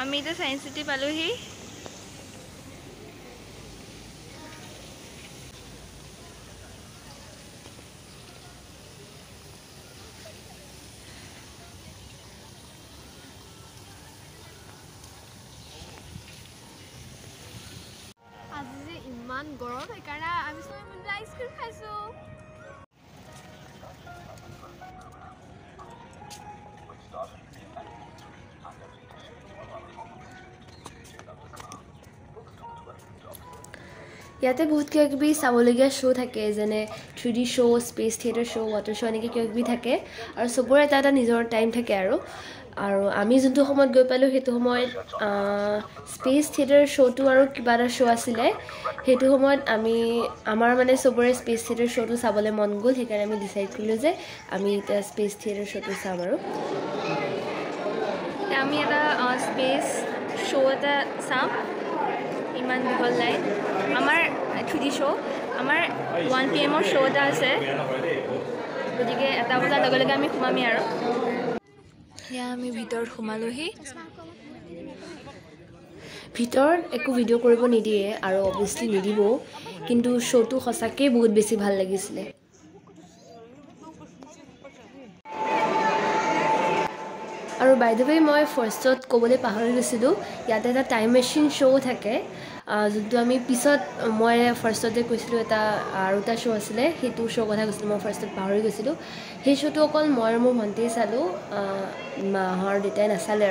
আমি এতিয়া সায়েন্স সিটি পালোহি আজি যে ইমান গৰম সেইকাৰণে আমি সবাই মিলি আইসক্রিম খাইছো ইয়াতে বহুত কিবা কিবি চাবলগীয়া শ্ব' থাকে যেনে 3D show' space theatre show' water show' এনেকৈ কিবা কিবি থাকে আৰু চবৰে এটা এটা নিজৰ টাইম থাকে আৰু আমি যোনটো সময়ত গৈ পালোঁ সেইটো সময়ত স্পেচ থিয়েটাৰ শ্ব'টো আৰু কিবা এটা শ্ব' আছিলে সেইটো সময়ত আমাৰ মানে চবৰে স্পেচ থিয়েটাৰ শ্ব'টো চাবলৈ মন গ'ল সেইকাৰণে আমি ডিচাইড কৰিলোঁ যে আমি এতিয়া স্পেচ থিয়েটাৰ শ্ব'টো চাম আৰু আমি এটা স্পেচ শ্ব' এটা চাম ইমান দীঘল লাইন আমাৰ 3D শ্ব' আমাৰ 1 PM শ্ব' এটা আছে গতিকে 1 বজাৰ লগে লগে আমি সোমামি আৰু সেয়া আমি ভিতৰত সোমালোহি ভিতৰত একো ভিডিঅ' কৰিব নিদিয়ে আৰু অভিয়াছলি নিদিবও কিন্তু শ্ব'টো সঁচাকৈয়ে বহুত বেছি ভাল লাগিছিলে আৰু বাই দ্য ৱে মই ফাৰ্ষ্টত ক'বলৈ পাহৰি গৈছিলোঁ ইয়াতে এটা টাইম মেচিন শ্ব' থাকে যোনটো আমি পিছত মই ফাৰ্ষ্টতে কৈছিলোঁ আৰু এটা শ্ব' আছিলে সেইটো শ্ব' কথা কৈছিলোঁ মই ফাৰ্ষ্টত পাহৰি গৈছিলোঁ সেই শ্ব'টো অকল মই আৰু মোৰ ভণ্টিয়ে চালোঁ মাহঁৰ দেউতাই নাচালে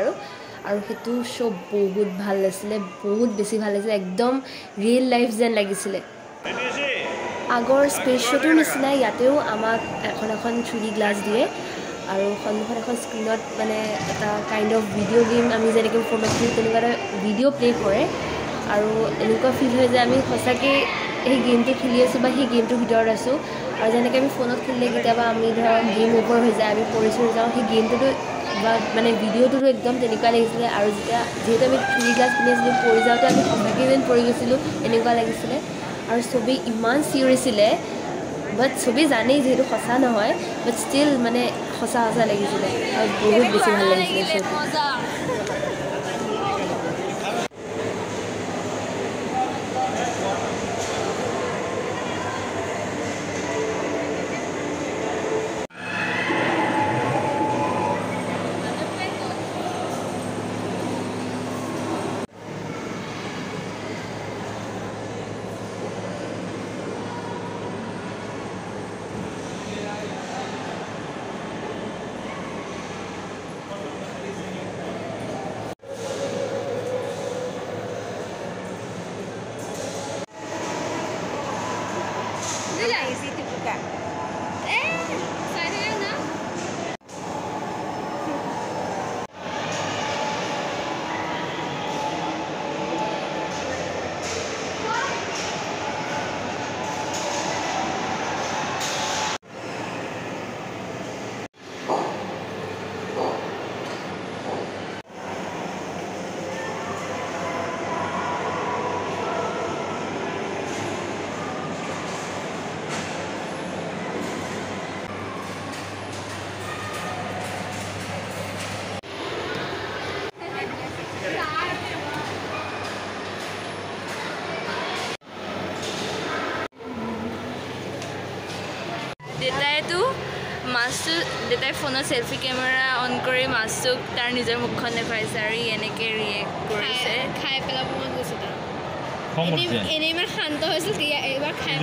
আৰু সেইটো শ্ব' বহুত ভাল লাগিছিলে বহুত বেছি ভাল লাগিছিলে একদম ৰিয়েল লাইফ যেন লাগিছিলে আগৰ স্পেচ শ্ব'টোৰ নিচিনাই ইয়াতেও আমাক এখন 3D গ্লাছ দিয়ে আৰু সন্মুখত এখন স্ক্ৰীণত মানে এটা কাইণ্ড অফ ভিডিঅ' গেম আমি যেনেকৈ ফৰ্মেট কৰোঁ তেনেকুৱা এটা ভিডিঅ' প্লে' কৰে আৰু এনেকুৱা ফিল হয় যে আমি সঁচাকৈ সেই গেমটো খেলি আছোঁ বা সেই গেমটোৰ ভিতৰত আছোঁ আৰু যেনেকৈ আমি ফোনত খেলিলে কেতিয়াবা আমি ধৰক গেম অভাৰ হৈ যায় আমি পৰিচয় যাওঁ সেই গেমটোতো বা মানে ভিডিঅ'টোতো একদম তেনেকুৱা লাগিছিলে আৰু যিহেতু আমি 3D গ্লাছ পিন্ধি আছিলোঁ পৰি যাওঁতে আমি সঁচাকৈ যেন পৰি গৈছিলোঁ এনেকুৱা লাগিছিলে আৰু চবেই ইমান চিঞৰিছিলে বাট চবেই জানেই যিহেতু সঁচা নহয় বাট ষ্টিল মানে সঁচা লাগিছিলে আৰু বহুত বেছি ভাল লাগিছিলে দেউতাই ফোনত সেলফি কেমেৰা অন কৰি মাছটোক তাৰ নিজৰ মুখখন দেখুৱাইছে আৰু এনেকৈ ৰিয়েক্ট কৰিছে খাই পেলাব মন গৈছে তাৰ এনেই ইমান শান্ত হৈছিল এইবাৰ খাই